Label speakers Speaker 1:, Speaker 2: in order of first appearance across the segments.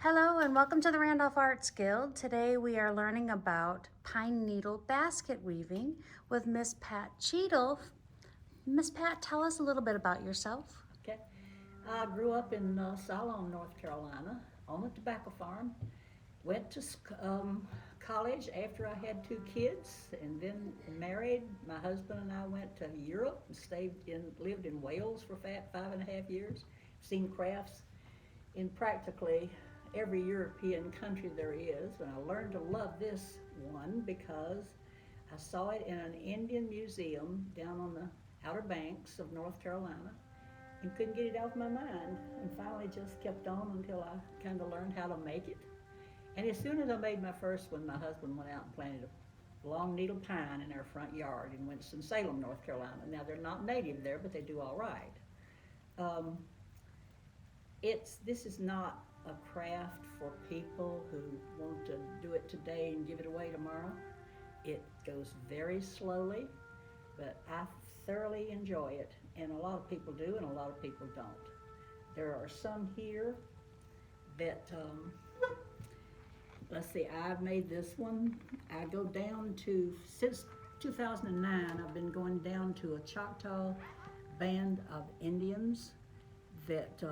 Speaker 1: Hello and welcome to the Randolph Arts Guild. Today we are learning about pine needle basket weaving with Miss Pat Cheadle. Miss Pat, tell us a little bit about yourself.
Speaker 2: Okay. I grew up in Salem, North Carolina, on a tobacco farm. Went to college after I had 2 kids, and then married. My husband and I went to Europe and lived in Wales for 5.5 years. Seen crafts in practically every European country there is, and I learned to love this one because I saw it in an Indian museum down on the Outer Banks of North Carolina and couldn't get it off my mind, and finally just kept on until I kind of learned how to make it. And as soon as I made my first one, my husband went out and planted a long needle pine in our front yard in Winston Salem, North Carolina. Now they're not native there, but they do all right. Um, this is not a craft for people who want to do it today and give it away tomorrow. It goes very slowly, but I thoroughly enjoy it, and a lot of people do and a lot of people don't. There are some here that, let's see, I've made this one. I go down to, since 2009, I've been going down to a Choctaw band of Indians that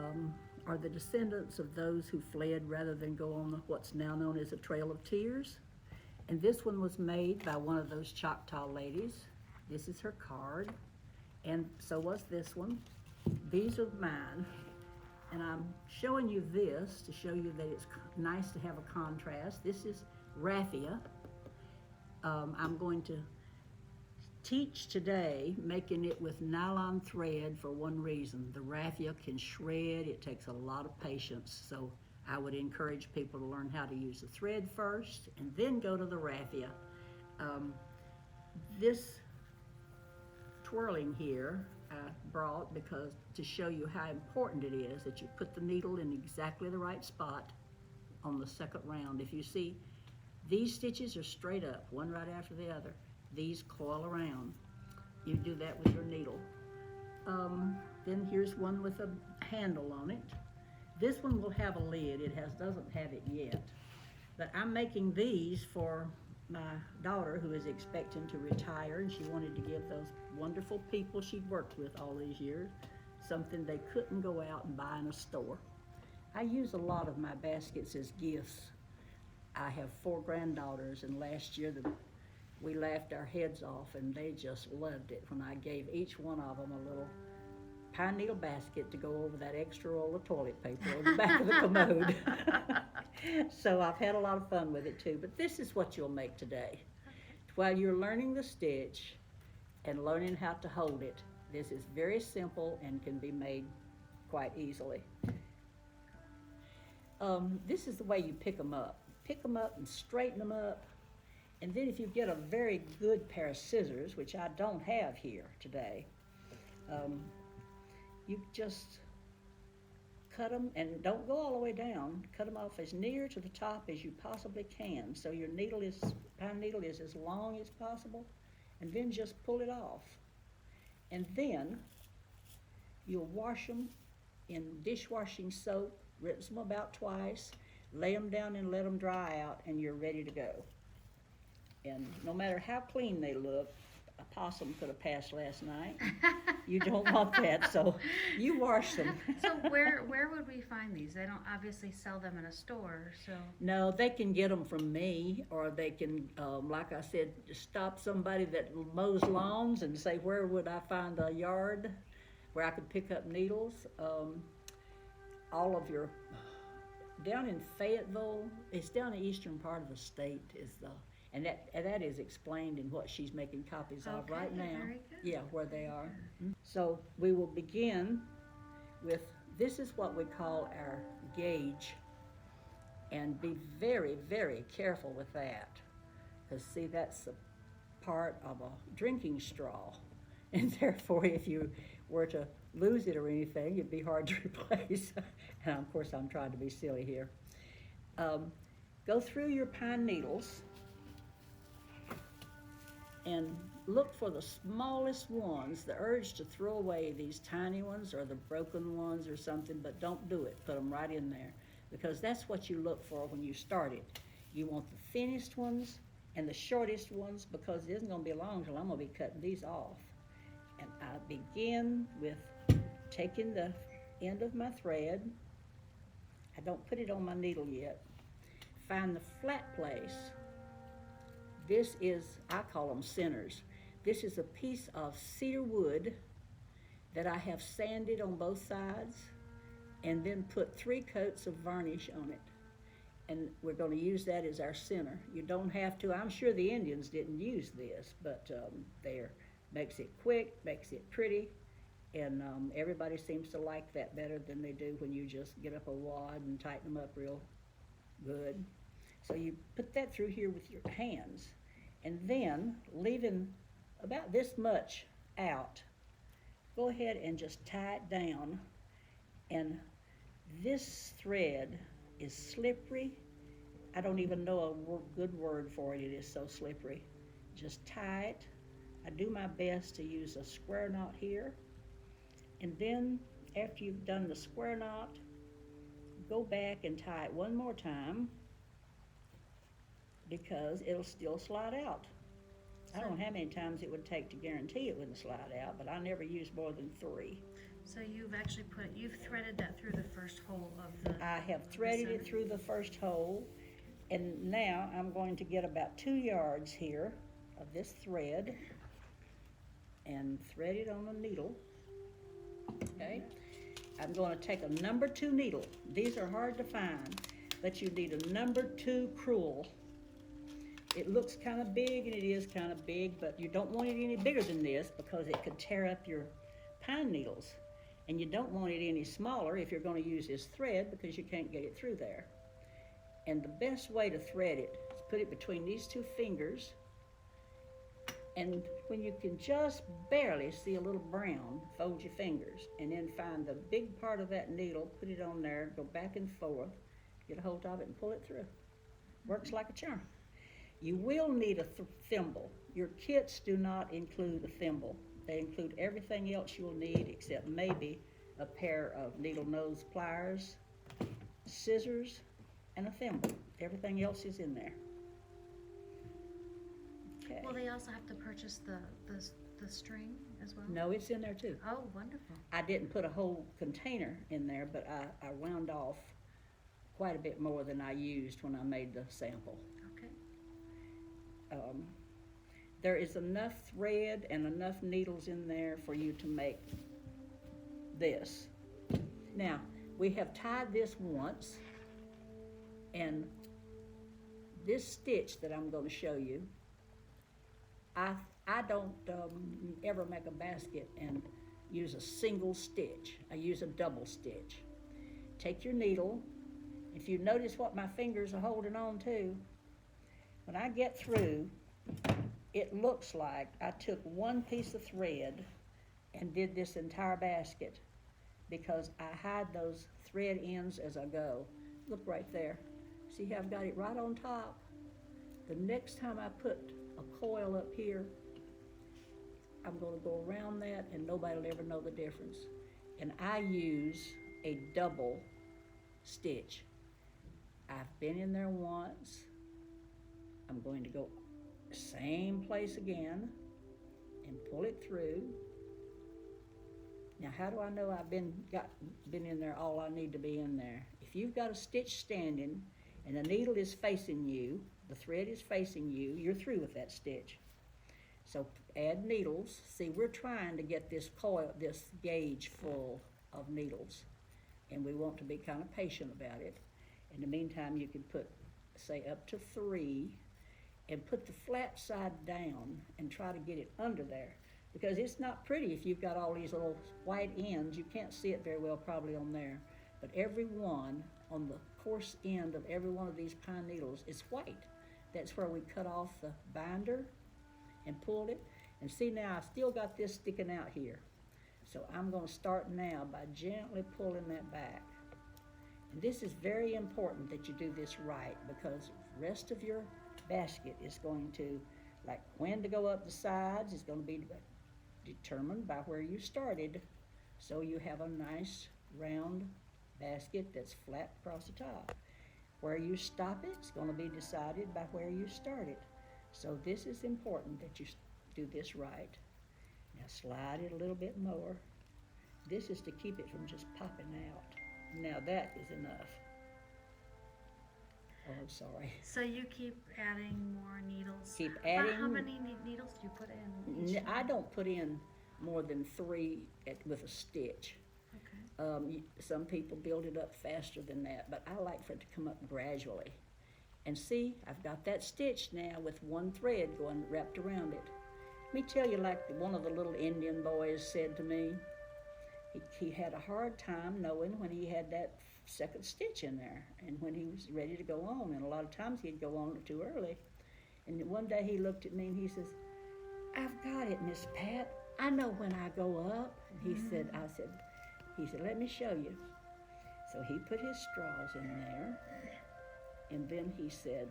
Speaker 2: are the descendants of those who fled rather than go on what's now known as a Trail of Tears. And this one was made by one of those Choctaw ladies. This is her card, and so was this one. These are mine, and I'm showing you this to show you that it's nice to have a contrast. This is raffia. I'm going to teach today making it with nylon thread for one reason. The raffia can shred. It takes a lot of patience, so I would encourage people to learn how to use the thread first and then go to the raffia. This twirling here I brought because to show you how important it is that you put the needle in exactly the right spot on the second round. If you see, these stitches are straight up, one right after the other. These coil around. You do that with your needle. Then here's one with a handle on it. This one will have a lid. It doesn't have it yet. But I'm making these for my daughter who is expecting to retire, and she wanted to give those wonderful people she'd worked with all these years something they couldn't go out and buy in a store. I use a lot of my baskets as gifts. I have 4 granddaughters, and last year we laughed our heads off, and they just loved it when I gave each one of them a little pine needle basket to go over that extra roll of toilet paper on the back of the commode. So I've had a lot of fun with it too, but this is what you'll make today. While you're learning the stitch and learning how to hold it, this is very simple and can be made quite easily. This is the way you pick them up. Pick them up and straighten them up. And then if you get a very good pair of scissors, which I don't have here today, you just cut them, and don't go all the way down. Cut them off as near to the top as you possibly can, so your pine needle is as long as possible, and then just pull it off. And then you'll wash them in dishwashing soap, rinse them about twice, lay them down and let them dry out, and you're ready to go. And no matter how clean they look, a possum could have passed last night. You don't want that, so you wash them.
Speaker 1: So where would we find these? They don't obviously sell them in a store, so.
Speaker 2: No, they can get them from me, or they can, like I said, stop somebody that mows lawns and say, where would I find a yard where I could pick up needles? All of your, down in Fayetteville, it's down the eastern part of the state, and that is explained in what she's making copies of right now.
Speaker 1: Very good.
Speaker 2: Yeah, where they are. Mm-hmm. So we will begin with, this is what we call our gauge, and be very, very careful with that, because see, that's a part of a drinking straw, and therefore if you were to lose it or anything, it'd be hard to replace. And of course I'm trying to be silly here. Go through your pine needles and look for the smallest ones. The urge to throw away these tiny ones or the broken ones or something, but don't do it. Put them right in there. because that's what you look for when you start it. You want the thinnest ones and the shortest ones, because it isn't gonna be long till I'm gonna be cutting these off. And I begin with taking the end of my thread. I don't put it on my needle yet. Find the flat place. This is, I call them centers. This is a piece of cedar wood that I have sanded on both sides and then put 3 coats of varnish on it. And we're going to use that as our center. You don't have to. I'm sure the Indians didn't use this, but there makes it quick, makes it pretty, and everybody seems to like that better than they do when you just get up a wad and tighten them up real good. So you put that through here with your hands, and then leaving about this much out, go ahead and just tie it down. And this thread is slippery. I don't even know a good word for it. It is so slippery. Just tie it. I do my best to use a square knot here. And then after you've done the square knot, go back and tie it one more time, because it'll still slide out. I don't know how many times it would take to guarantee it wouldn't slide out, but I never used more than 3.
Speaker 1: So you've actually you've threaded that through the first hole of the...
Speaker 2: I have threaded it through the first hole, and now I'm going to get about 2 yards here of this thread and thread it on a needle, okay? I'm going to take a number 2 needle. These are hard to find, but you need a number 2 crewel. It looks kind of big, and it is kind of big, but you don't want it any bigger than this because it could tear up your pine needles. And you don't want it any smaller if you're going to use this thread, because you can't get it through there. And the best way to thread it is put it between these 2 fingers, and when you can just barely see a little brown, fold your fingers, and then find the big part of that needle, put it on there, go back and forth, get a hold of it and pull it through. Works like a charm. You will need a thimble. Your kits do not include a thimble. They include everything else you'll need except maybe a pair of needle nose pliers, scissors, and a thimble. Everything else is in there. Okay.
Speaker 1: Will they also have to purchase the string as well?
Speaker 2: No, it's in there too.
Speaker 1: Oh, wonderful.
Speaker 2: I didn't put a whole container in there, but I wound off quite a bit more than I used when I made the sample.
Speaker 1: Okay.
Speaker 2: There is enough thread and enough needles in there for you to make this. Now, we have tied this once, and this stitch that I'm going to show you, I don't ever make a basket and use a single stitch. I use a double stitch. Take your needle. If you notice what my fingers are holding on to, when I get through, it looks like I took one piece of thread and did this entire basket, because I hide those thread ends as I go. Look right there. See how I've got it right on top? The next time I put a coil up here, I'm going to go around that and nobody will ever know the difference. And I use a double stitch. I've been in there once. I'm going to go same place again and pull it through. Now, how do I know I've been in there all I need to be in there? If you've got a stitch standing and the needle is facing you, the thread is facing you, you're through with that stitch. So add needles. See, we're trying to get this coil, this gauge full of needles, and we want to be kind of patient about it. In the meantime, you can put, say, up to 3, and put the flat side down and try to get it under there, because it's not pretty if you've got all these little white ends. You can't see it very well probably on there, but every one on the coarse end of every one of these pine needles is white. That's where we cut off the binder and pulled it. And see, now I still got this sticking out here. So I'm going to start now by gently pulling that back. And this is very important that you do this right, because the rest of your basket is going to, like when to go up the sides, is going to be determined by where you started. So you have a nice round basket that's flat across the top. Where you stop it's going to be decided by where you start it. So this is important that you do this right. Now slide it a little bit more. This is to keep it from just popping out. Now that is enough. Oh, sorry.
Speaker 1: So you keep adding more needles.
Speaker 2: Keep
Speaker 1: About
Speaker 2: adding.
Speaker 1: how many needles do you put in each
Speaker 2: I don't put in more than 3 with a stitch.
Speaker 1: Okay.
Speaker 2: Some people build it up faster than that, but I like for it to come up gradually. And see, I've got that stitched now with one thread going wrapped around it. Let me tell you, like one of the little Indian boys said to me, he had a hard time knowing when he had that second stitch in there and when he was ready to go on. And a lot of times he'd go on too early. And one day he looked at me and he says, "I've got it, Miss Pat. I know when I go up." And he said, "Let me show you." So he put his straws in there. And then he said,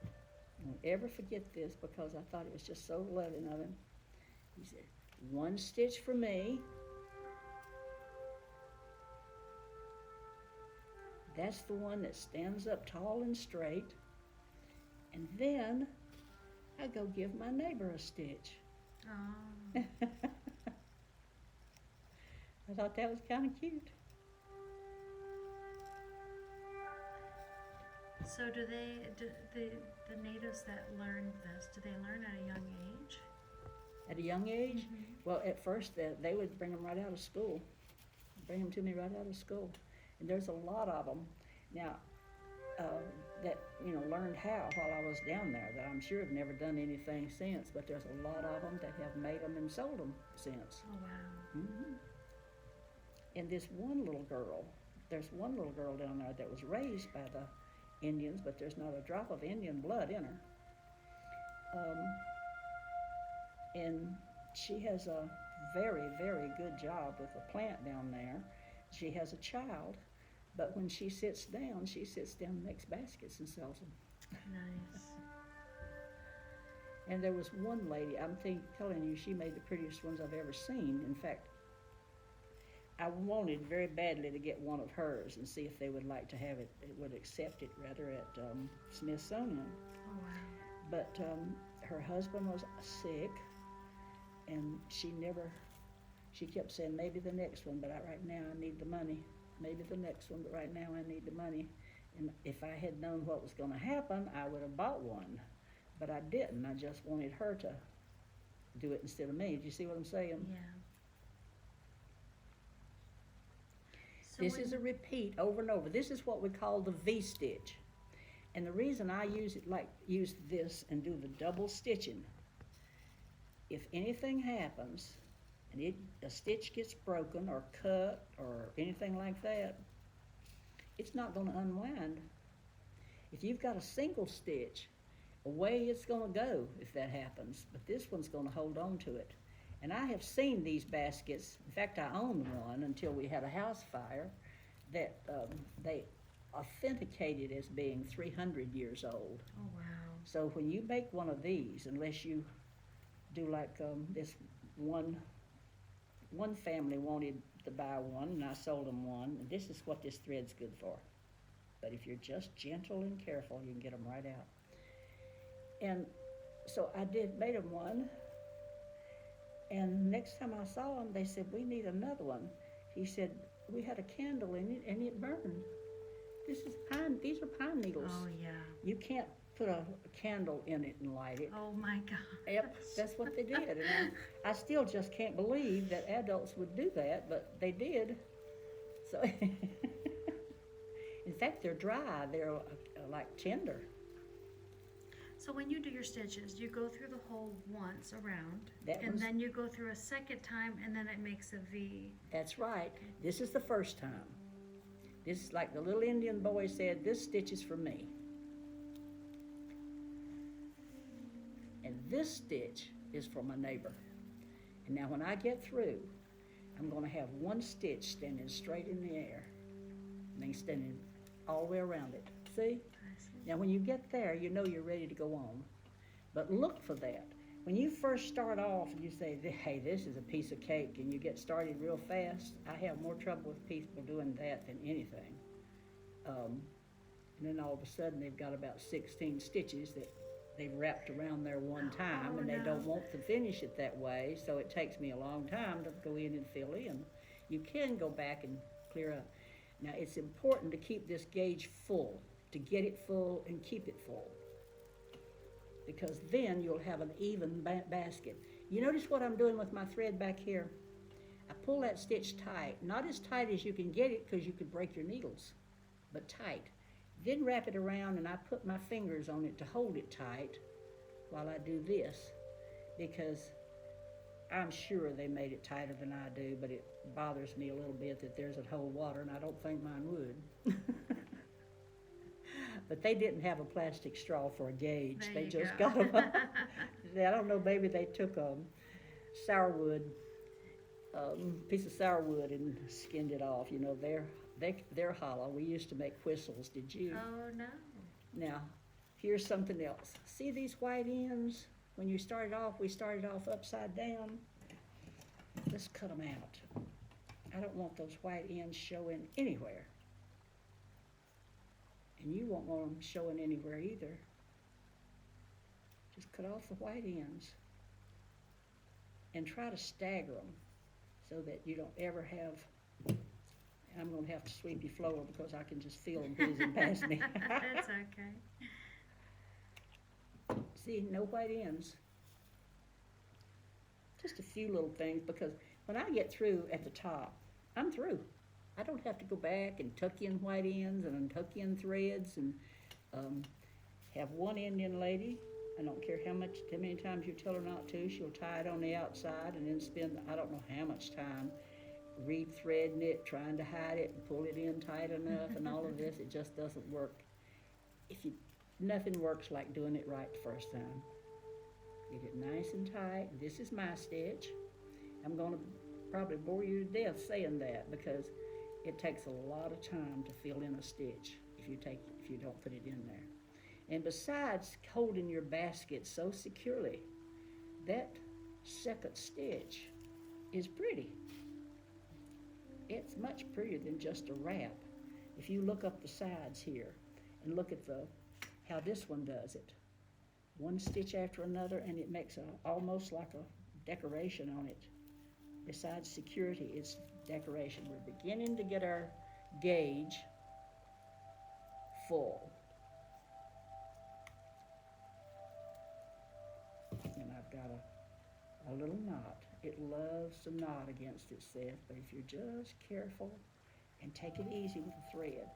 Speaker 2: I won't ever forget this because I thought it was just so loving of him. He said, "One stitch for me. That's the one that stands up tall and straight. And then I go give my neighbor a stitch."
Speaker 1: Oh.
Speaker 2: I thought that was kind of cute.
Speaker 1: So do the natives that learn this, do they learn at a young age?
Speaker 2: At a young age? Well, at first they would bring them right out of school. Bring them to me right out of school. And there's a lot of them now that learned how while I was down there that I'm sure have never done anything since, but there's a lot of them that have made them and sold them since.
Speaker 1: Oh, wow.
Speaker 2: Mm-hmm. And there's one little girl down there that was raised by the Indians, but there's not a drop of Indian blood in her. And she has a very, very good job with the plant down there. She has a child, but when she sits down and makes baskets and sells them.
Speaker 1: Nice.
Speaker 2: And there was one lady, telling you, she made the prettiest ones I've ever seen. In fact, I wanted very badly to get one of hers and see if they would like to have it, would accept it rather at Smithsonian.
Speaker 1: Oh, wow.
Speaker 2: But her husband was sick, and she kept saying, "Maybe the next one, but right now I need the money. Maybe the next one, but right now I need the money." And if I had known what was going to happen, I would have bought one. But I didn't. I just wanted her to do it instead of me. Do you see what I'm saying?
Speaker 1: Yeah. So
Speaker 2: This is a repeat over and over. This is what we call the V-stitch. And the reason I use this and do the double stitching, if anything happens and a stitch gets broken or cut or anything like that, it's not going to unwind. If you've got a single stitch, away it's going to go if that happens, but this one's going to hold on to it. And I have seen these baskets. In fact, I owned one until we had a house fire that they authenticated as being 300 years old.
Speaker 1: Oh, wow.
Speaker 2: So when you make one of these, unless you do like this one family wanted to buy one, and I sold them one, and this is what this thread's good for. But if you're just gentle and careful, you can get them right out. And so I made them one. And next time I saw him, they said, "We need another one." He said, "We had a candle in it and it burned." These are pine needles.
Speaker 1: Oh, yeah.
Speaker 2: You can't put a candle in it and light it.
Speaker 1: Oh, my God.
Speaker 2: Yep, that's what they did. And I still just can't believe that adults would do that, but they did. So, in fact, they're dry. They're like tinder.
Speaker 1: So when you do your stitches, you go through the hole once around,
Speaker 2: That
Speaker 1: and
Speaker 2: was-
Speaker 1: then you go through a second time, and then it makes a V.
Speaker 2: That's right. This is the first time. This is like the little Indian boy said, "This stitch is for me." And this stitch is for my neighbor. And now when I get through, I'm going to have one stitch standing straight in the air. And then standing all the way around it. See?
Speaker 1: I see.
Speaker 2: Now when you get there, you know you're ready to go on. But look for that. when you first start off and you say, hey, this is a piece of cake, and you get started real fast, I have more trouble with people doing that than anything. And then all of a sudden they've got about 16 stitches that they've wrapped around there one time, and they don't want to finish it that way, so it takes me a long time to go in and fill in. You can go back and clear up. Now, it's important to keep this gauge full, to get it full and keep it full, because then you'll have an even basket. You notice what I'm doing with my thread back here? I pull that stitch tight, not as tight as you can get it because you could break your needles, but tight. Then wrap it around, and I put my fingers on it to hold it tight while I do this, because I'm sure they made it tighter than I do, but it bothers me a little bit that there's a whole water, and I don't think mine would. But they didn't have a plastic straw for a gauge.
Speaker 1: There
Speaker 2: They
Speaker 1: you
Speaker 2: just
Speaker 1: go.
Speaker 2: got them. I don't know, maybe they took a sourwood, piece of sourwood and skinned it off. You know, they're hollow. We used to make whistles, did you?
Speaker 1: Oh, no.
Speaker 2: Now, here's something else. See these white ends? When you started off, we started off upside down. Let's cut them out. I don't want those white ends showing anywhere. And you won't want them showing anywhere either. Just cut off the white ends and try to stagger them so that you don't ever have, I'm going to have to sweep your floor because I can just feel them whizzing past me.
Speaker 1: That's okay.
Speaker 2: See, no white ends. Just a few little things, because when I get through at the top, I'm through. I don't have to go back and tuck in white ends and tuck in threads and have one Indian lady. I don't care how many times you tell her not to, she'll tie it on the outside and then spend I don't know how much time re-threading it, trying to hide it and pull it in tight enough and all of this. It just doesn't work. Nothing works like doing it right the first time. Get it nice and tight. This is my stitch. I'm going to probably bore you to death saying that, because it takes a lot of time to fill in a stitch if you don't put it in there. And besides holding your basket so securely, that second stitch is pretty. It's much prettier than just a wrap. If you look up the sides here and look at how this one does it, one stitch after another, and it makes almost like a decoration on it. Besides security, it's decoration. We're beginning to get our gauge full. And I've got a little knot. It loves to knot against itself, but if you're just careful and take it easy with the thread,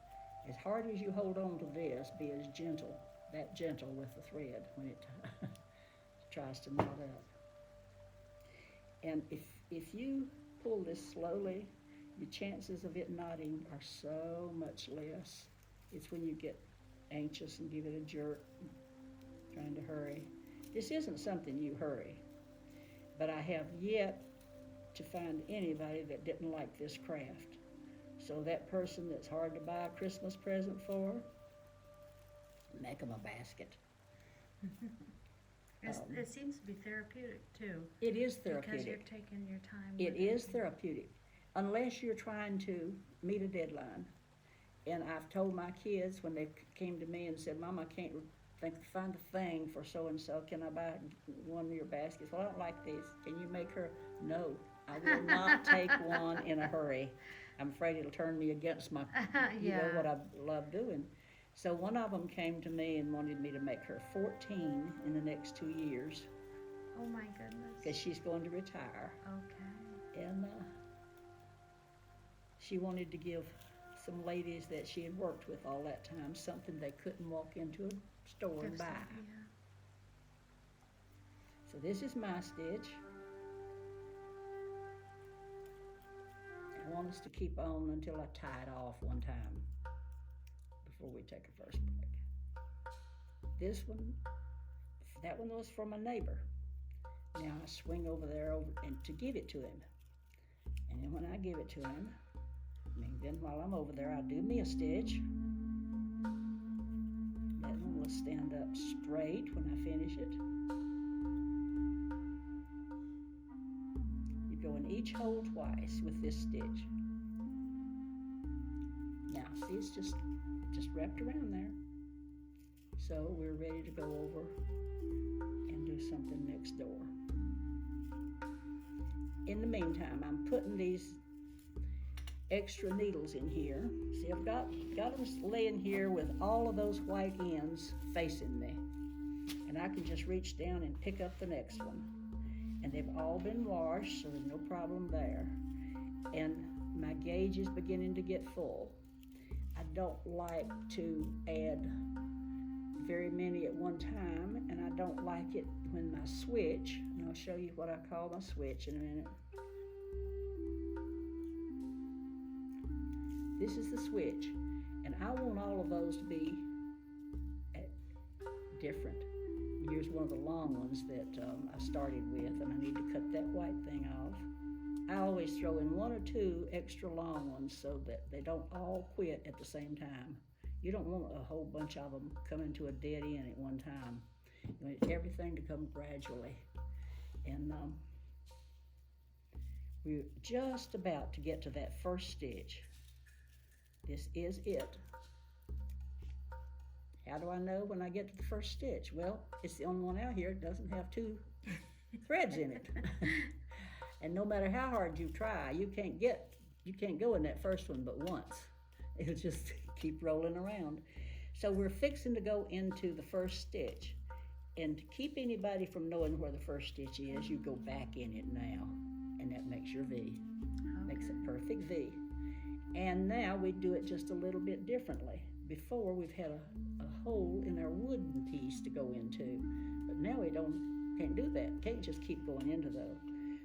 Speaker 2: as hard as you hold on to this, be as gentle with the thread when it tries to knot up. And if you pull this slowly, your chances of it knotting are so much less. It's when you get anxious and give it a jerk, trying to hurry. This isn't something you hurry, but I have yet to find anybody that didn't like this craft. So that person that's hard to buy a Christmas present for, make them a basket.
Speaker 1: It seems to be therapeutic too.
Speaker 2: It is therapeutic.
Speaker 1: Because you're taking your time.
Speaker 2: It
Speaker 1: with
Speaker 2: is therapeutic, unless you're trying to meet a deadline. And I've told my kids when they came to me and said, Mom, I can't find a thing for so-and-so. Can I buy one of your baskets? Well, I don't like these. Can you make her? No, I will not take one in a hurry. I'm afraid it'll turn me against my, you know, what I love doing. So one of them came to me and wanted me to make her 14 in the next 2 years.
Speaker 1: Oh my goodness.
Speaker 2: Because she's going to retire.
Speaker 1: Okay.
Speaker 2: And she wanted to give some ladies that she had worked with all that time something they couldn't walk into a store and buy.
Speaker 1: Yeah.
Speaker 2: So this is my stitch. I want us to keep on until I tie it off one time before we take a first break. This one, that one was from a neighbor. Now I swing over there and to give it to him. And then when I give it to him, then while I'm over there, I do me a stitch. That one will stand up straight when I finish it. each hole twice with this stitch. Now, see, it's just wrapped around there. So we're ready to go over and do something next door. In the meantime, I'm putting these extra needles in here. See, I've got them laying here with all of those white ends facing me. And I can just reach down and pick up the next one. And they've all been washed, so there's no problem there. And my gauge is beginning to get full. I don't like to add very many at one time, and I don't like it when my switch, and I'll show you what I call my switch in a minute. This is the switch, and I want all of those to be different. Here's one of the long ones that I started with, and I need to cut that white thing off. I always throw in one or two extra long ones so that they don't all quit at the same time. You don't want a whole bunch of them coming to a dead end at one time. You want everything to come gradually. And we're just about to get to that first stitch. This is it. How do I know when I get to the first stitch? Well, it's the only one out here that doesn't have two threads in it. And no matter how hard you try, you can't go in that first one but once. It'll just keep rolling around. So we're fixing to go into the first stitch. And to keep anybody from knowing where the first stitch is, you go back in it now. And that makes your V. Makes a perfect V. And now we do it just a little bit differently. Before, we've had a hole in our wooden piece to go into, but now we can't do that. Can't just keep going into those.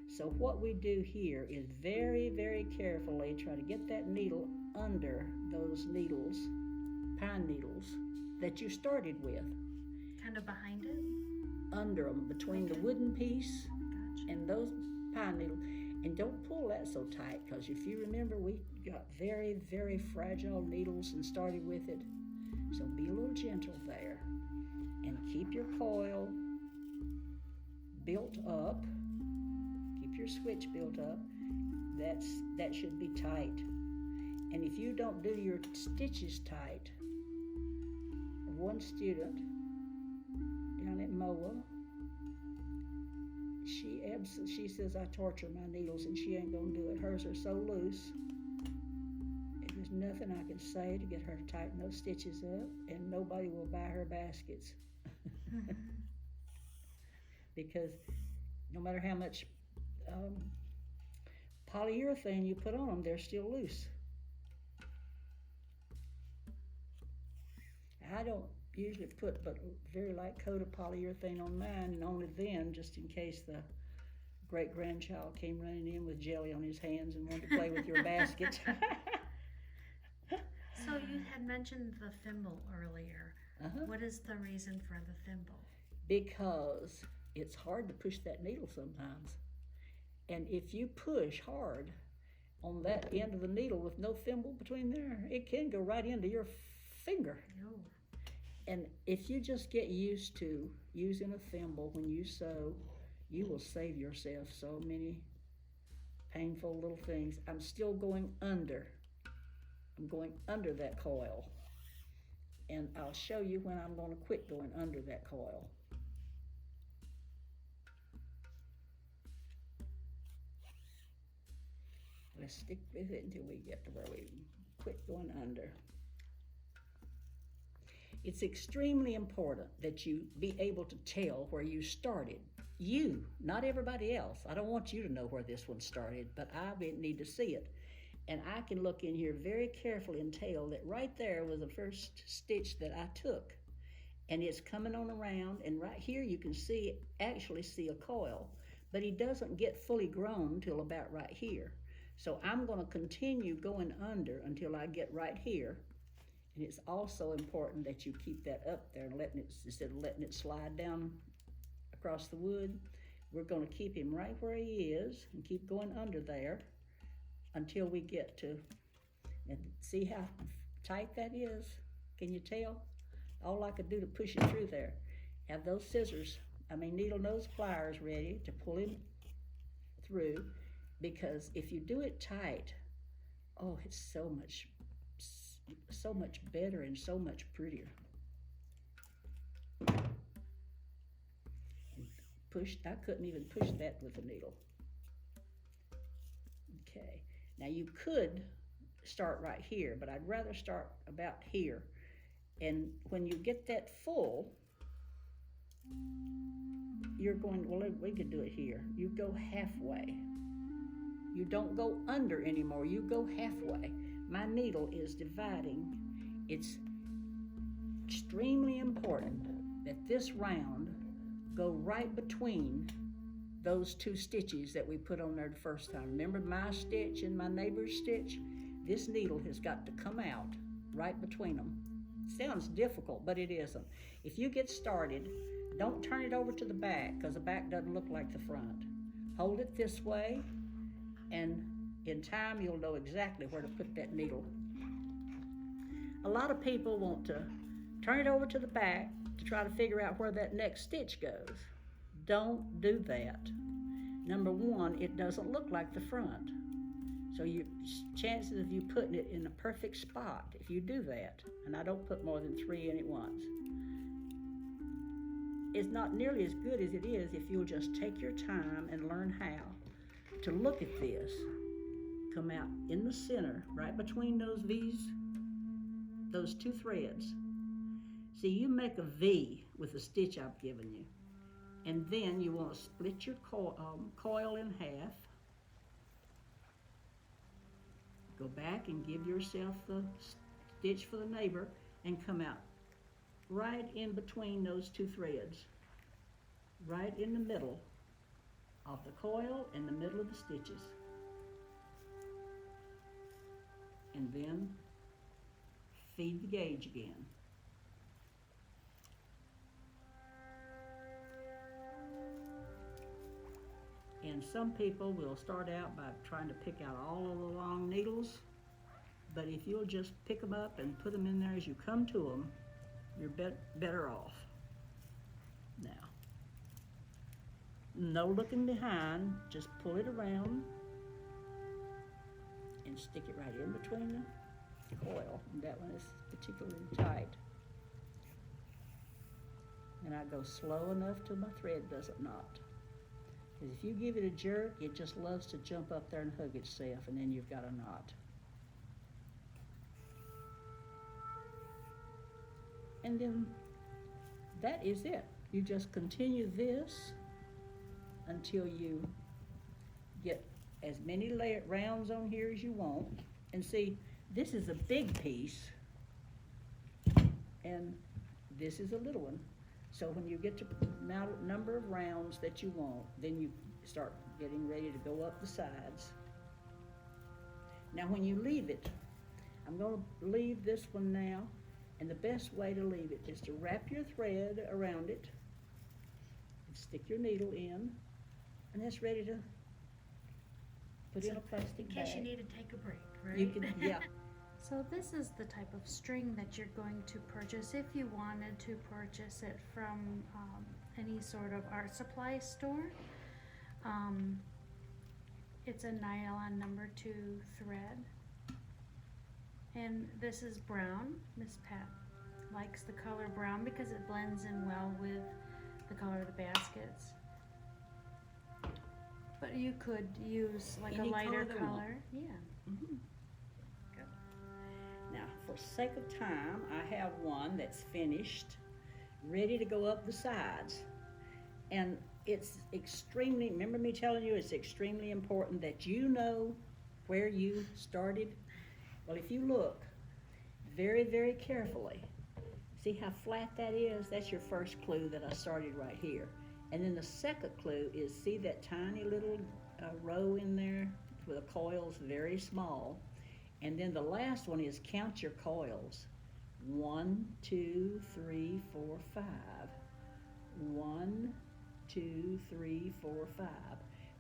Speaker 2: So what we do here is very, very carefully try to get that needle under those needles, pine needles, that you started with.
Speaker 1: Kind of behind it?
Speaker 2: Under them, between the wooden piece
Speaker 1: Gotcha.
Speaker 2: and those pine needles. And don't pull that so tight, because if you remember, we got very, very fragile needles and started with it. So be a little gentle there. And keep your coil built up. Keep your switch built up. That should be tight. And if you don't do your stitches tight, one student down at MOA, she says I torture my needles and she ain't gonna do it. Hers are so loose. And there's nothing I can say to get her to tighten those stitches up, and nobody will buy her baskets. Because no matter how much polyurethane you put on them, they're still loose. I don't usually put but a very light coat of polyurethane on mine, and only then, just in case the great-grandchild came running in with jelly on his hands and wanted to play with your basket.
Speaker 1: So you had mentioned the thimble earlier. What is the reason for the thimble?
Speaker 2: Because it's hard to push that needle sometimes. And if you push hard on that end of the needle with no thimble between there, it can go right into your finger.
Speaker 1: Oh.
Speaker 2: And if you just get used to using a thimble when you sew, you will save yourself so many painful little things. I'm still going under. I'm going under that coil. And I'll show you when I'm going to quit going under that coil. Let's stick with it until we get to where we quit going under. It's extremely important that you be able to tell where you started. You, not everybody else. I don't want you to know where this one started, but I need to see it. And I can look in here very carefully and tell that right there was the first stitch that I took. And it's coming on around, and right here you can actually see a coil, but he doesn't get fully grown till about right here. So I'm going to continue going under until I get right here. And it's also important that you keep that up there and instead of letting it slide down across the wood. We're going to keep him right where he is and keep going under there until we get to, and see how tight that is? Can you tell? All I could do to push it through there. Have those needle nose pliers ready to pull him through. because if you do it tight, oh, it's so much better and so much prettier. I couldn't even push that with a needle. Okay, now you could start right here, but I'd rather start about here. And when you get that full, you're going, well, we could do it here. You go halfway. You don't go under anymore, you go halfway. My needle is dividing. It's extremely important that this round go right between those two stitches that we put on there the first time. Remember my stitch and my neighbor's stitch? This needle has got to come out right between them. Sounds difficult, but it isn't. If you get started, don't turn it over to the back, because the back doesn't look like the front. Hold it this way, and in time you'll know exactly where to put that needle. A lot of people want to turn it over to the back to try to figure out where that next stitch goes. Don't do that. Number one, it doesn't look like the front. So your chances of you putting it in a perfect spot, if you do that, and I don't put more than 3 in at once, it's not nearly as good as it is if you'll just take your time and learn how to look at this. Come out in the center, right between those V's, those 2 threads. See, you make a V with the stitch I've given you. And then you want to split your coil in half. Go back and give yourself the stitch for the neighbor and come out right in between those 2 threads. Right in the middle of the coil, in the middle of the stitches. And then feed the gauge again. And some people will start out by trying to pick out all of the long needles, but if you'll just pick them up and put them in there as you come to them, you're better off. Now, no looking behind, just pull it around and stick it right in between the coil. And that one is particularly tight. And I go slow enough till my thread doesn't knot. Because if you give it a jerk, it just loves to jump up there and hug itself, and then you've got a knot. And then that is it. You just continue this until you get as many rounds on here as you want. And see, this is a big piece, and this is a little one. So when you get to the number of rounds that you want, then you start getting ready to go up the sides. Now when you leave it, I'm going to leave this one now, and the best way to leave it is to wrap your thread around it, and stick your needle in, and that's ready to put in a plastic bag.
Speaker 1: In case you need to take a break, right?
Speaker 2: You can, yeah.
Speaker 1: So this is the type of string that you're going to purchase if you wanted to purchase it from any sort of art supply store. It's a nylon number 2 thread. And this is brown. Miss Pat likes the color brown because it blends in well with the color of the baskets. But you could use like
Speaker 2: Any
Speaker 1: a lighter
Speaker 2: color.
Speaker 1: color. Yeah.
Speaker 2: Mm-hmm. Now, for sake of time, I have one that's finished, ready to go up the sides. And it's extremely, remember me telling you, it's extremely important that you know where you started? Well, if you look very, very carefully, see how flat that is? That's your first clue that I started right here. And then the second clue is, see that tiny little row in there with the coils very small? And then the last one is count your coils. 1, 2, 3, 4, 5. 1, 2, 3, 4, 5.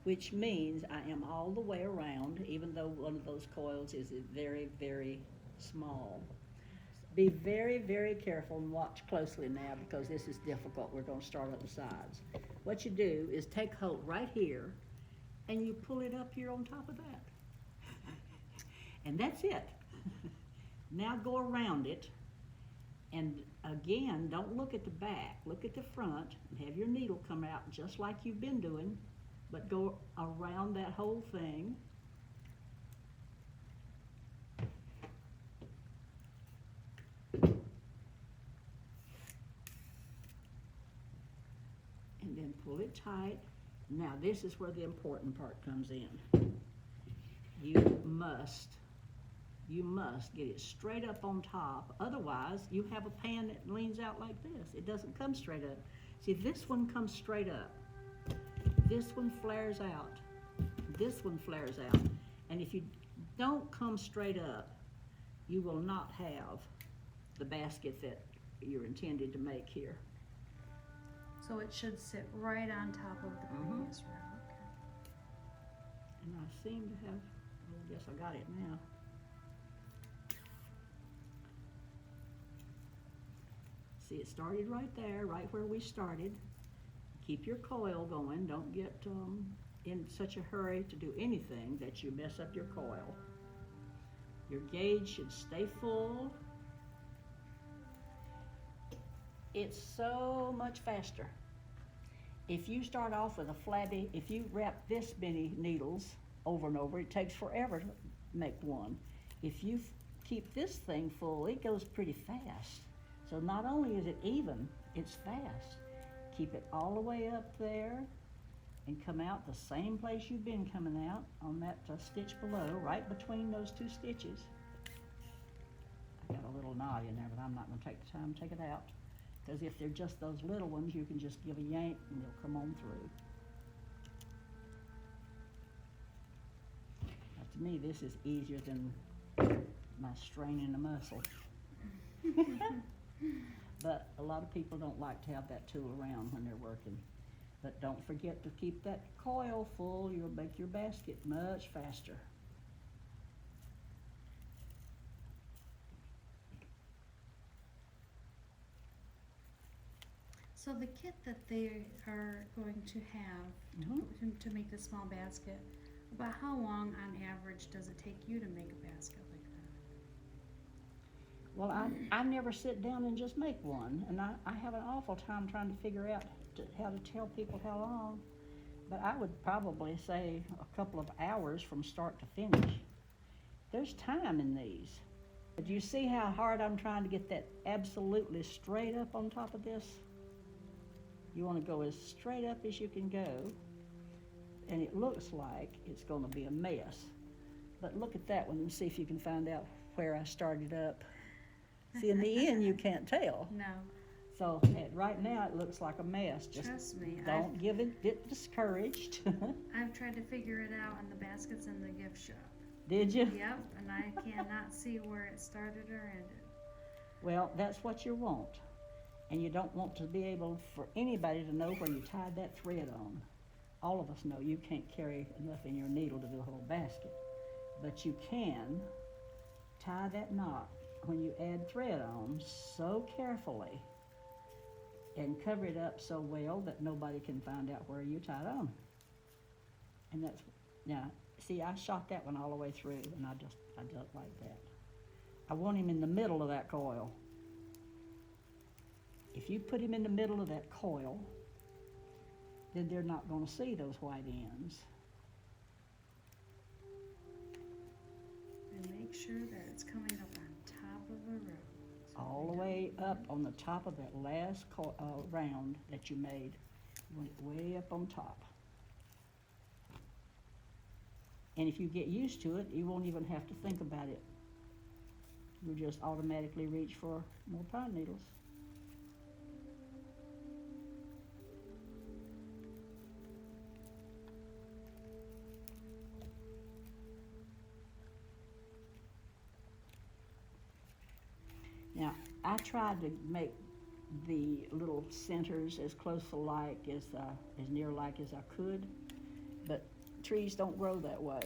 Speaker 2: Which means I am all the way around, even though one of those coils is very, very small. Be very, very careful and watch closely now, because this is difficult. We're going to start at the sides. What you do is take hold right here and you pull it up here on top of that. And that's it. Now go around it, and again, don't look at the back, look at the front, and have your needle come out just like you've been doing, but go around that whole thing. And then pull it tight. Now this is where the important part comes in. You must get it straight up on top. Otherwise, you have a pan that leans out like this. It doesn't come straight up. See, this one comes straight up. This one flares out. This one flares out. And if you don't come straight up, you will not have the basket that you're intended to make here.
Speaker 1: So it should sit right on top of the previous row. Okay.
Speaker 2: And I seem to have, I guess I got it now. See, it started right there, right where we started. Keep your coil going. Don't get in such a hurry to do anything that you mess up your coil. Your gauge should stay full. It's so much faster. If you start off with a flabby, if you wrap this many needles over and over, it takes forever to make one. If you keep this thing full, it goes pretty fast. So not only is it even, it's fast. Keep it all the way up there and come out the same place you've been coming out on that stitch below, right between those two stitches. I got a little knot in there, but I'm not going to take the time to take it out. Because if they're just those little ones, you can just give a yank and they'll come on through. Now, to me, this is easier than my straining the muscle. But a lot of people don't like to have that tool around when they're working. But don't forget to keep that coil full. You'll make your basket much faster.
Speaker 1: So the kit that they are going to have to make the small basket, about how long on average does it take you to make a basket like that?
Speaker 2: Well, I never sit down and just make one, and I have an awful time trying to figure out how to tell people how long. But I would probably say a couple of hours from start to finish. There's time in these. But you see how hard I'm trying to get that absolutely straight up on top of this? You want to go as straight up as you can go, and it looks like it's going to be a mess. But look at that one and see if you can find out where I started up. See, in the end, you can't tell.
Speaker 1: No.
Speaker 2: So right now, it looks like a mess. Just
Speaker 1: trust me.
Speaker 2: Don't get discouraged.
Speaker 1: I've tried to figure it out, and the basket's in the gift shop.
Speaker 2: Did you?
Speaker 1: Yep, and I cannot see where it started or ended.
Speaker 2: Well, that's what you want. And you don't want to be able for anybody to know where you tied that thread on. All of us know you can't carry enough in your needle to do a whole basket. But you can tie that knot when you add thread on so carefully and cover it up so well that nobody can find out where you tied on. And that's, now, see, I shot that one all the way through, and I did it like that. I want him in the middle of that coil. If you put him in the middle of that coil, then they're not going to see those white ends.
Speaker 1: And make sure that it's coming up on top of the row. So
Speaker 2: All the way up on the top of that last round that you made. You want it way up on top. And if you get used to it, you won't even have to think about it. You'll just automatically reach for more pine needles. Now, I tried to make the little centers as close alike as near alike as I could, but trees don't grow that way.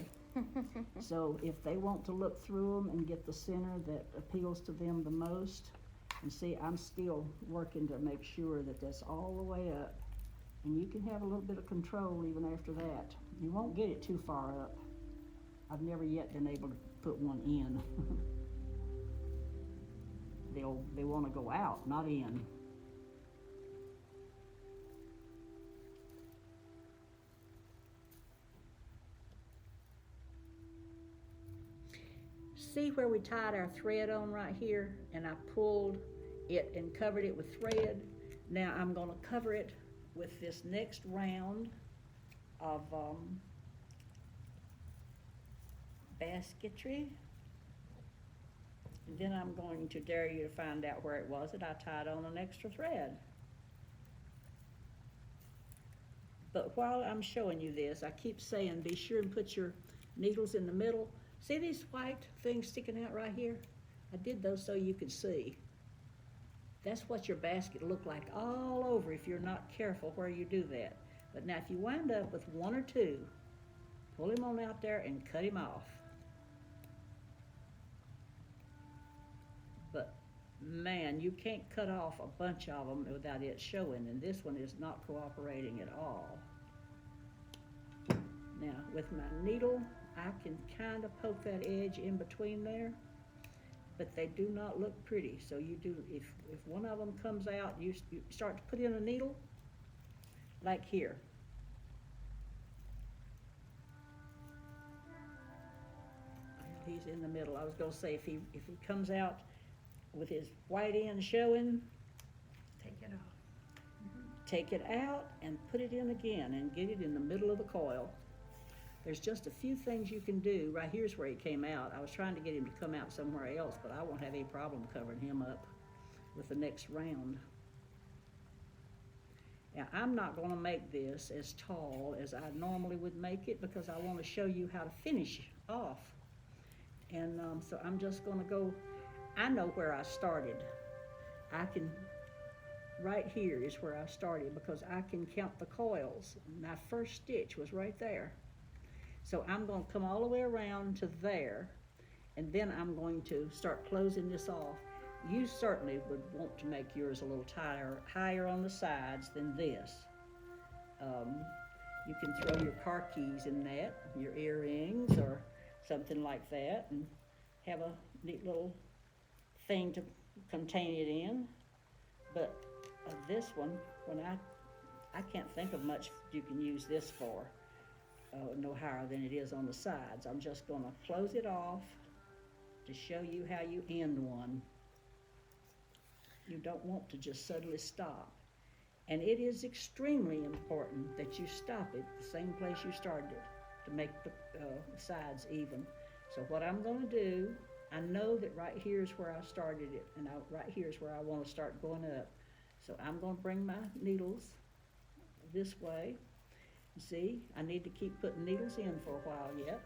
Speaker 2: So if they want to look through them and get the center that appeals to them the most, and see, I'm still working to make sure that that's all the way up. And you can have a little bit of control even after that. You won't get it too far up. I've never yet been able to put one in. They want to go out, not in. See where we tied our thread on right here, and I pulled it and covered it with thread. Now I'm going to cover it with this next round of basketry. And then I'm going to dare you to find out where it was that I tied on an extra thread. But while I'm showing you this, I keep saying be sure and put your needles in the middle. See these white things sticking out right here? I did those so you could see. That's what your basket look like all over if you're not careful where you do that. But now if you wind up with one or two, pull him on out there and cut him off. But man, you can't cut off a bunch of them without it showing, and this one is not cooperating at all. Now with my needle, I can kind of poke that edge in between there, but they do not look pretty. So you do, if one of them comes out, you start to put in a needle, like here. He's in the middle. I was gonna say if he comes out with his white end showing,
Speaker 1: Take it off.
Speaker 2: take it out and put it in again and get it in the middle of the coil. There's just a few things you can do. Right here's where he came out. I was trying to get him to come out somewhere else, but I won't have any problem covering him up with the next round. Now, I'm not going to make this as tall as I normally would make it because I want to show you how to finish off. And so I'm just going to go, I know where I started. Right here is where I started because I can count the coils. My first stitch was right there. So I'm going to come all the way around to there, and then I'm going to start closing this off. You certainly would want to make yours a little higher on the sides than this. You can throw your car keys in that, your earrings or something like that, and have a neat little thing to contain it in. But this one, when I can't think of much you can use this for. No higher than it is on the sides. I'm just going to close it off to show you how you end one. You don't want to just suddenly stop. And it is extremely important that you stop it the same place you started it to make the sides even. So what I'm going to do, I know that right here is where I started it, and right here is where I want to start going up. So I'm going to bring my needles this way. See, I need to keep putting needles in for a while yet,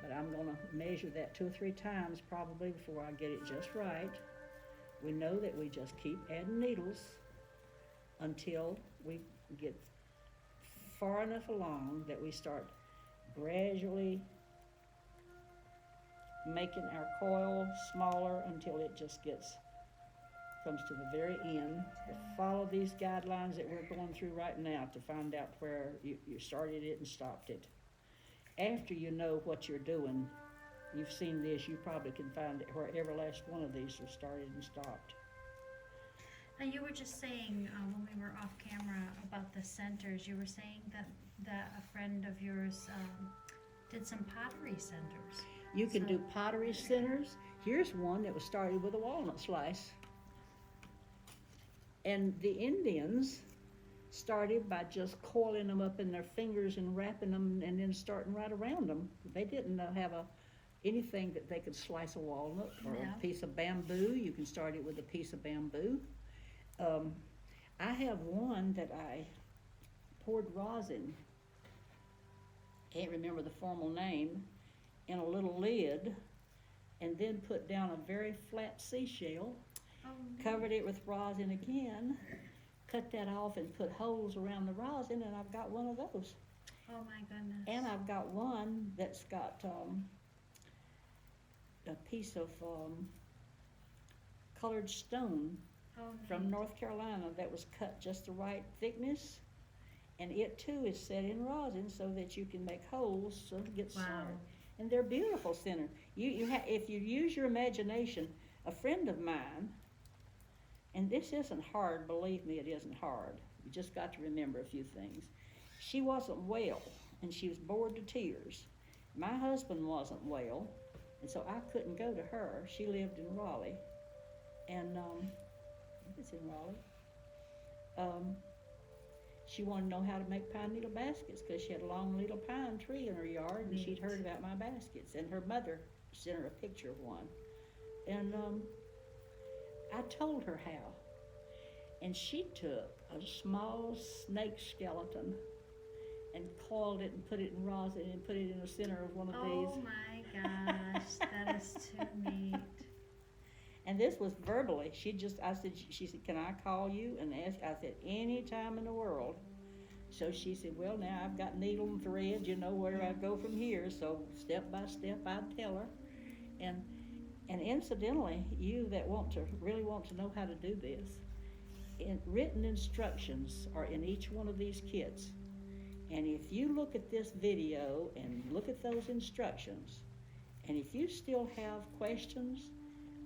Speaker 2: but I'm going to measure that 2 or 3 times probably before I get it just right. We know that we just keep adding needles until we get far enough along that we start gradually making our coil smaller until it just comes to the very end. Follow these guidelines that we're going through right now to find out where you started it and stopped it. After you know what you're doing, you've seen this, you probably can find it where every last one of these are started and stopped.
Speaker 1: Now you were just saying when we were off camera about the centers, you were saying that a friend of yours did some pottery centers.
Speaker 2: You can do pottery centers. Here's one that was started with a walnut slice. And the Indians started by just coiling them up in their fingers and wrapping them and then starting right around them. They didn't have anything that they could slice a walnut or a piece of bamboo. You can start it with a piece of bamboo. I have one that I poured rosin, can't remember the formal name, in a little lid, and then put down a very flat seashell. Covered it with rosin again, cut that off and put holes around the rosin, and I've got one of those.
Speaker 1: Oh my goodness.
Speaker 2: And I've got one that's got a piece of colored stone from North Carolina that was cut just the right thickness, And it too is set in rosin so that you can make holes so it gets
Speaker 1: Wow.
Speaker 2: started. And they're beautiful center. If you use your imagination, a friend of mine, and this isn't hard, believe me, it isn't hard. You just got to remember a few things. She wasn't well, and she was bored to tears. My husband wasn't well, and so I couldn't go to her. She lived in Raleigh, and it's in Raleigh. She wanted to know how to make pine needle baskets because she had a long little pine tree in her yard, and she'd heard about my baskets. And her mother sent her a picture of one, and I told her how. And she took a small snake skeleton and coiled it and put it in rosin and put it in the center of one of these.
Speaker 1: Oh my gosh, that is too neat.
Speaker 2: And this was verbally. She said, can I call you and ask? I said, any time in the world. So she said, well, now I've got needle and thread, you know where I go from here. So step by step, I'd tell her. And incidentally, you that really want to know how to do this, written instructions are in each one of these kits. And if you look at this video and look at those instructions, and if you still have questions,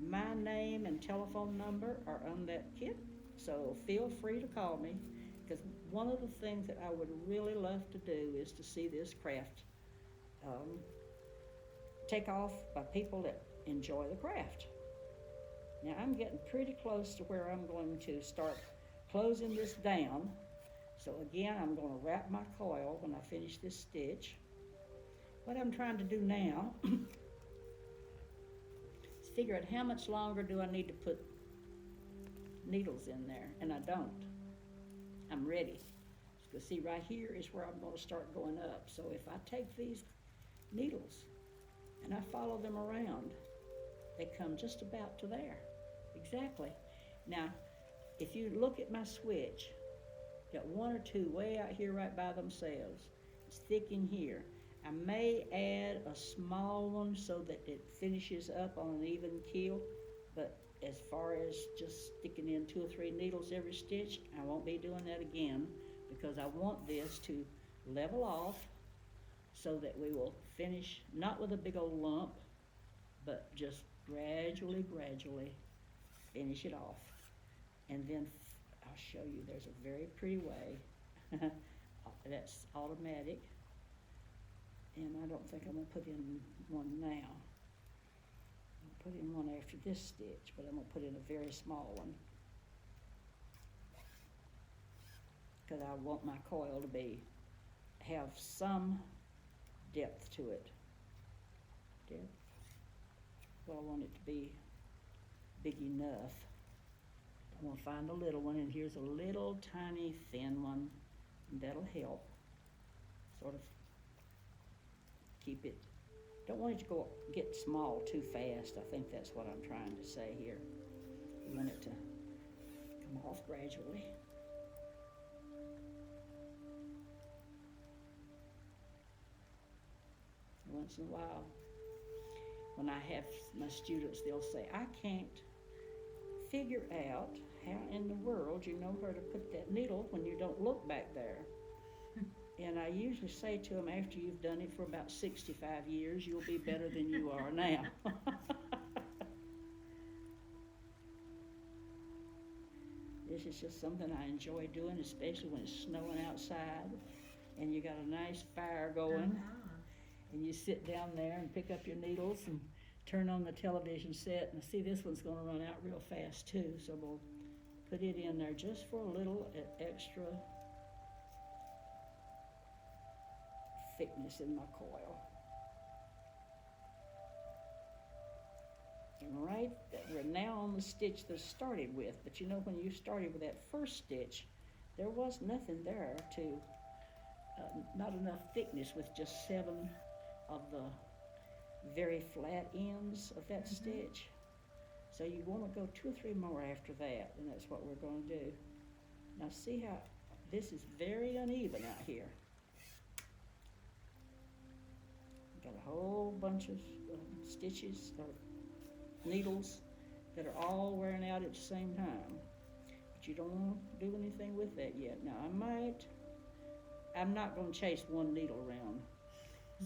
Speaker 2: my name and telephone number are on that kit, so feel free to call me, because one of the things that I would really love to do is to see this craft take off by people that enjoy the craft. Now I'm getting pretty close to where I'm going to start closing this down. So again, I'm going to wrap my coil when I finish this stitch. What I'm trying to do now is figure out how much longer do I need to put needles in there, and I don't. I'm ready. Because see, right here is where I'm going to start going up. So if I take these needles and I follow them around, they come just about to there. Exactly. Now, if you look at my switch, got one or two way out here right by themselves. It's thick in here. I may add a small one so that it finishes up on an even keel, but as far as just sticking in 2 or 3 needles every stitch, I won't be doing that again, because I want this to level off so that we will finish not with a big old lump, but just gradually finish it off. And then I'll show you, there's a very pretty way. That's automatic. And I don't think I'm gonna put in one now. I'll put in one after this stitch, but I'm gonna put in a very small one, because I want my coil to have some depth to it. Depth? Well, I want it to be big enough. I'm gonna find a little one, and here's a little tiny thin one, and that'll help sort of keep it. Don't want it to get small too fast. I think that's what I'm trying to say here. You want it to come off gradually. Once in a while, when I have my students, they'll say, I can't figure out how in the world you know where to put that needle when you don't look back there. And I usually say to them, after you've done it for about 65 years, you'll be better than you are now. This is just something I enjoy doing, especially when it's snowing outside and you got a nice fire going. And you sit down there and pick up your needles and turn on the television set. And see, this one's going to run out real fast too, so we'll put it in there just for a little extra thickness in my coil. And we're now on the stitch that I started with, but you know, when you started with that first stitch, there was nothing there to, not enough thickness with just 7 of the very flat ends of that stitch. So you want to go 2 or 3 more after that, and that's what we're going to do. Now see how this is very uneven out here. Got a whole bunch of stitches or needles that are all wearing out at the same time. But you don't want to do anything with that yet. Now I might I'm not gonna chase one needle around.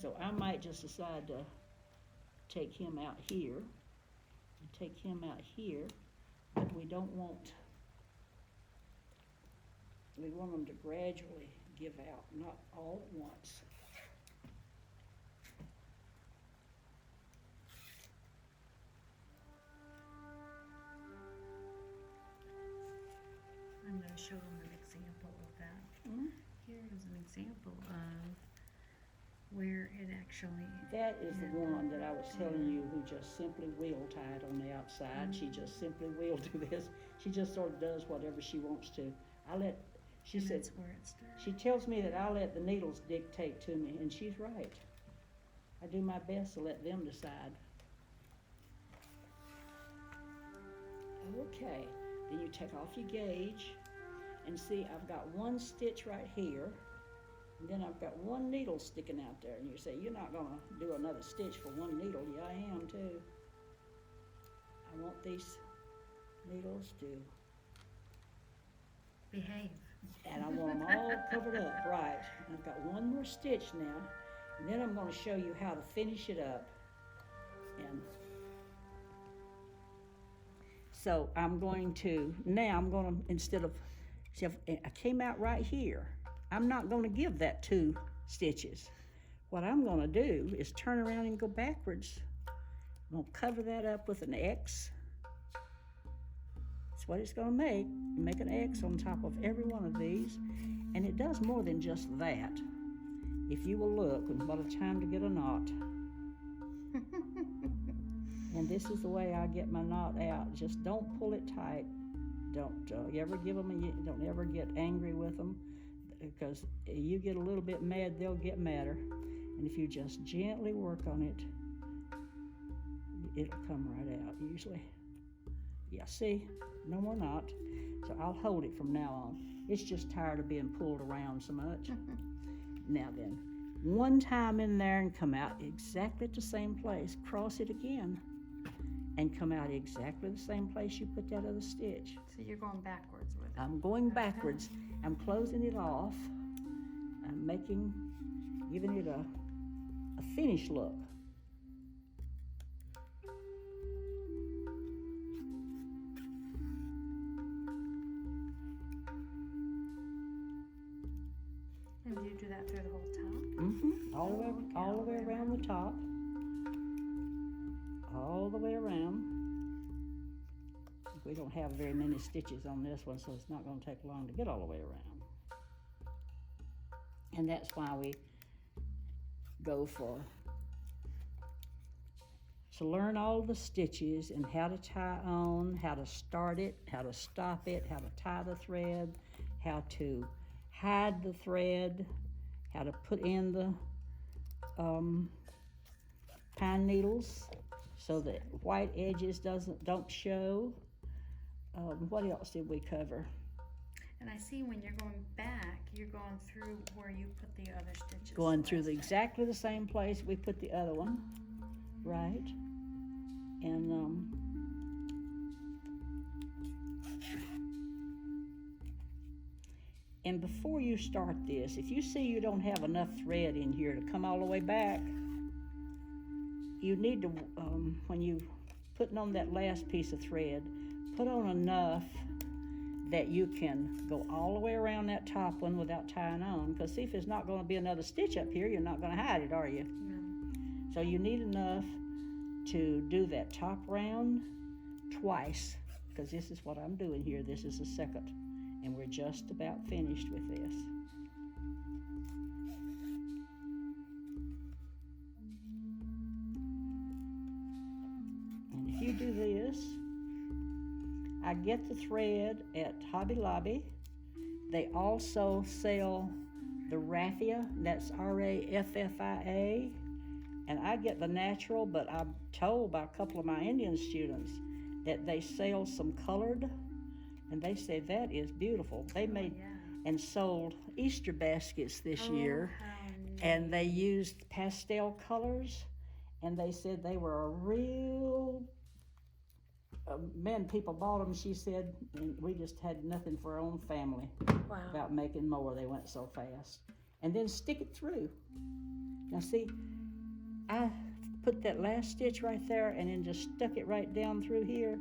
Speaker 2: So I might just decide to take him out here, and take him out here, but we want them to gradually give out, not all at once.
Speaker 1: I'm going to show them an example of that.
Speaker 2: Mm-hmm.
Speaker 1: Here is an example of where it actually.
Speaker 2: That is the one that I was telling you who just simply wheel tied on the outside. She just simply will do this. She just sort of does whatever she wants to. She said,
Speaker 1: That's where it starts.
Speaker 2: she tells me that I let the needles dictate to me, and she's right. I do my best to let them decide. Okay, then you take off your gauge, and see I've got one stitch right here, and then I've got one needle sticking out there, and you say, you're not gonna do another stitch for one needle. Yeah, I am too. I want these needles to
Speaker 1: Behave.
Speaker 2: and I want them all covered up, right. I've got one more stitch now, and then I'm going to show you how to finish it up. And so instead of, see, I came out right here. I'm not going to give that 2 stitches. What I'm going to do is turn around and go backwards. I'm going to cover that up with an X. That's what it's going to make. Make an X on top of every one of these, and it does more than just that. If you will look, and what a time to get a knot. And this is the way I get my knot out. Just don't pull it tight. Don't ever give them. Don't ever get angry with them, because you get a little bit mad, they'll get madder. And if you just gently work on it, it'll come right out usually. Yeah, see, no more knot. So I'll hold it from now on. It's just tired of being pulled around so much. Now then, one time in there and come out exactly at the same place. Cross it again and come out exactly the same place you put that other stitch.
Speaker 1: So you're going backwards with it.
Speaker 2: I'm going backwards. I'm closing it off. I'm giving it a finished look.
Speaker 1: And do you do that through the whole top?
Speaker 2: Mm-hmm. All the way around the top. All the way around. We don't have very many stitches on this one, so it's not going to take long to get all the way around. And that's why we go to learn all the stitches and how to tie on, how to start it, how to stop it, how to tie the thread, how to hide the thread, how to put in the pine needles so that white edges don't show. What else did we cover?
Speaker 1: And I see when you're going back, you're going through where you put the other stitches.
Speaker 2: Going through exactly the same place we put the other one, right? And before you start this, if you see you don't have enough thread in here to come all the way back, you need to, when you putting on that last piece of thread, put on enough that you can go all the way around that top one without tying on. Because see, if there's not going to be another stitch up here, you're not going to hide it, are you?
Speaker 1: No.
Speaker 2: So you need enough to do that top round twice, because this is what I'm doing here. This is the second, and we're just about finished with this. And if you do this, I get the thread at Hobby Lobby. They also sell the raffia, that's R-A-F-F-I-A, and I get the natural, but I'm told by a couple of my Indian students that they sell some colored, and they say that is beautiful. They made and sold Easter baskets this year, and they used pastel colors, and they said they were a real people bought them, she said, and we just had nothing for our own family.
Speaker 1: Wow.
Speaker 2: About making more. They went so fast. and then stick it through. Now see, I put that last stitch right there and then just stuck it right down through here.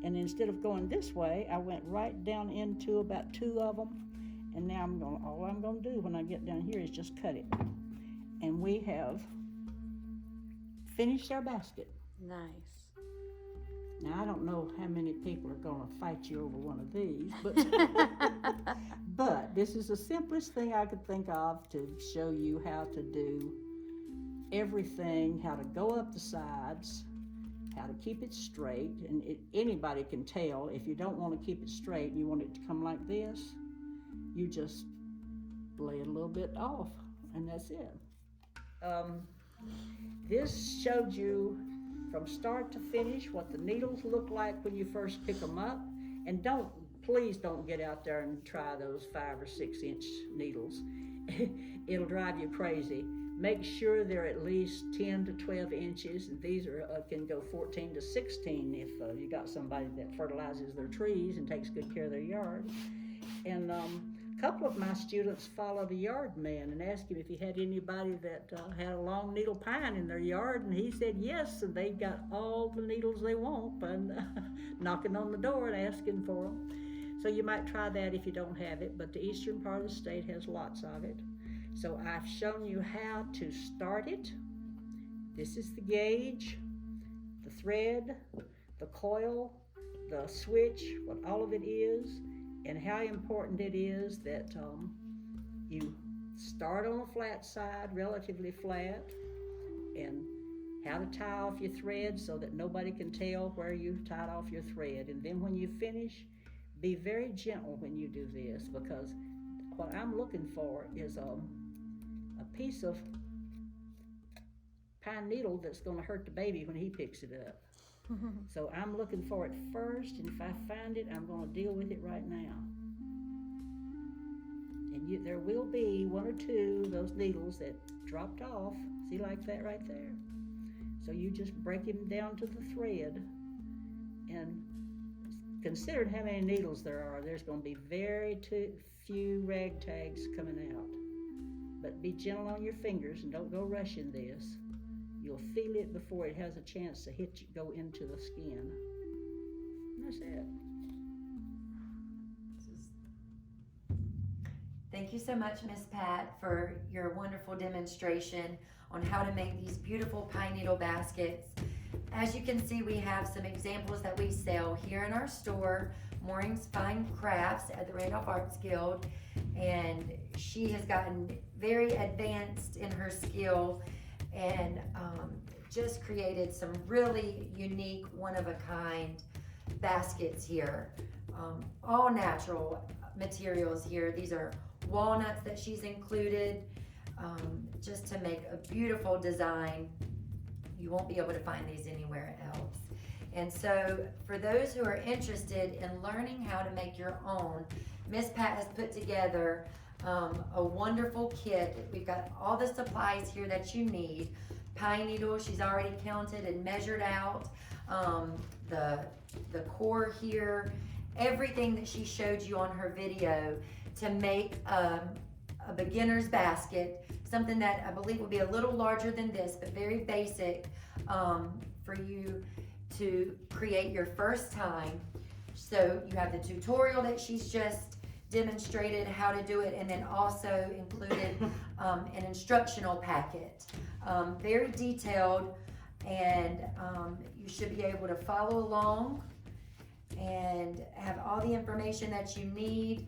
Speaker 2: And instead of going this way, I went right down into about 2 of them. And now all I'm gonna do when I get down here is just cut it. And we have finished our basket.
Speaker 1: Nice.
Speaker 2: Now I don't know how many people are gonna fight you over one of these, but but this is the simplest thing I could think of to show you how to do everything, how to go up the sides, how to keep it straight. And anybody can tell if you don't want to keep it straight and you want it to come like this, you just lay it a little bit off, and that's it. This showed you from start to finish what the needles look like when you first pick them up. And please don't get out there and try those 5 or 6 inch needles. It'll drive you crazy. Make sure they're at least 10 to 12 inches, and these can go 14 to 16 if you got somebody that fertilizes their trees and takes good care of their yard. And a couple of my students followed a yard man and asked him if he had anybody that had a long needle pine in their yard, and he said yes, and they got all the needles they want and knocking on the door and asking for them. So you might try that if you don't have it, but the eastern part of the state has lots of it. So I've shown you how to start it. This is the gauge, the thread, the coil, the switch, what all of it is, and how important it is that you start on a flat side, relatively flat, and how to tie off your thread so that nobody can tell where you've tied off your thread. And then when you finish, be very gentle when you do this, because what I'm looking for is a piece of pine needle that's going to hurt the baby when he picks it up. So I'm looking for it first, and if I find it, I'm going to deal with it right now. And there will be 1 or 2 of those needles that dropped off. See, like that right there. So you just break them down to the thread, and considering how many needles there are, there's going to be very few ragtags coming out. But be gentle on your fingers and don't go rushing this. You'll feel it before it has a chance to go into the skin. And that's it.
Speaker 3: Thank you so much, Miss Pat, for your wonderful demonstration on how to make these beautiful pine needle baskets. As you can see, we have some examples that we sell here in our store, Maureen's Fine Crafts at the Randolph Arts Guild, and she has gotten very advanced in her skill and just created some really unique, one-of-a-kind baskets here. All natural materials here. These are walnuts that she's included just to make a beautiful design. You won't be able to find these anywhere else. And so for those who are interested in learning how to make your own, Miss Pat has put together a wonderful kit. We've got all the supplies here that you need. Pine needles, she's already counted and measured out. The core here, everything that she showed you on her video to make a beginner's basket, something that I believe will be a little larger than this, but very basic for you to create your first time. So you have the tutorial that she's just demonstrated how to do it, and then also included an instructional packet. Very detailed, and you should be able to follow along and have all the information that you need.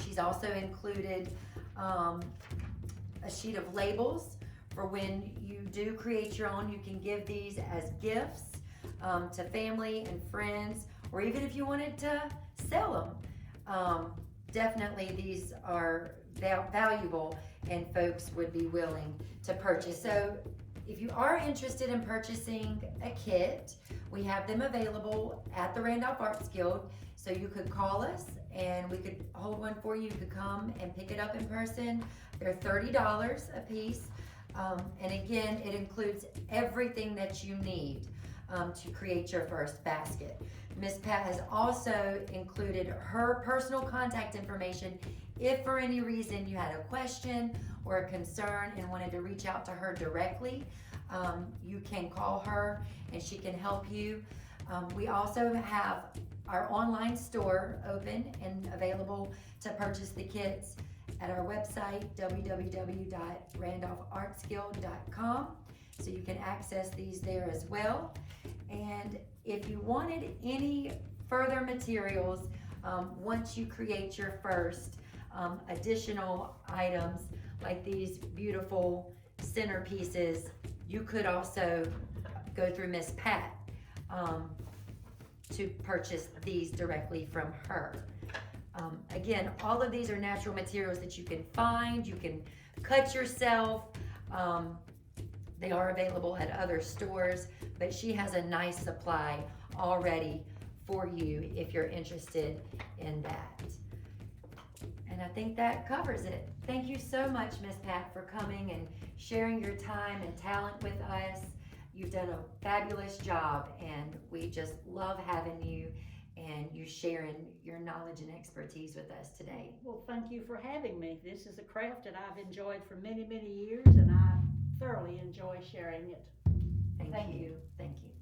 Speaker 3: She's also included a sheet of labels for when you do create your own. You can give these as gifts to family and friends, or even if you wanted to sell them. Definitely these are valuable and folks would be willing to purchase. So if you are interested in purchasing a kit, we have them available at the Randolph Arts Guild. So you could call us and we could hold one for you. You could come and pick it up in person. They're $30 a piece. And again, it includes everything that you need. to create your first basket. Miss Pat has also included her personal contact information if for any reason you had a question or a concern and wanted to reach out to her directly. You can call her and she can help you. We also have our online store open and available to purchase the kits at our website, www.randolphartsguild.com. So you can access these there as well. And if you wanted any further materials, once you create your first additional items like these beautiful centerpieces, you could also go through Miss Pat to purchase these directly from her. Again, all of these are natural materials that you can find, you can cut yourself. They are available at other stores, but she has a nice supply already for you if you're interested in that. And I think that covers it. Thank you so much, Miss Pat, for coming and sharing your time and talent with us. You've done a fabulous job, and we just love having you and you sharing your knowledge and expertise with us today.
Speaker 2: Well, thank you for having me. This is a craft that I've enjoyed for many, many years, and I thoroughly enjoy sharing it.
Speaker 3: Thank you. Thank you.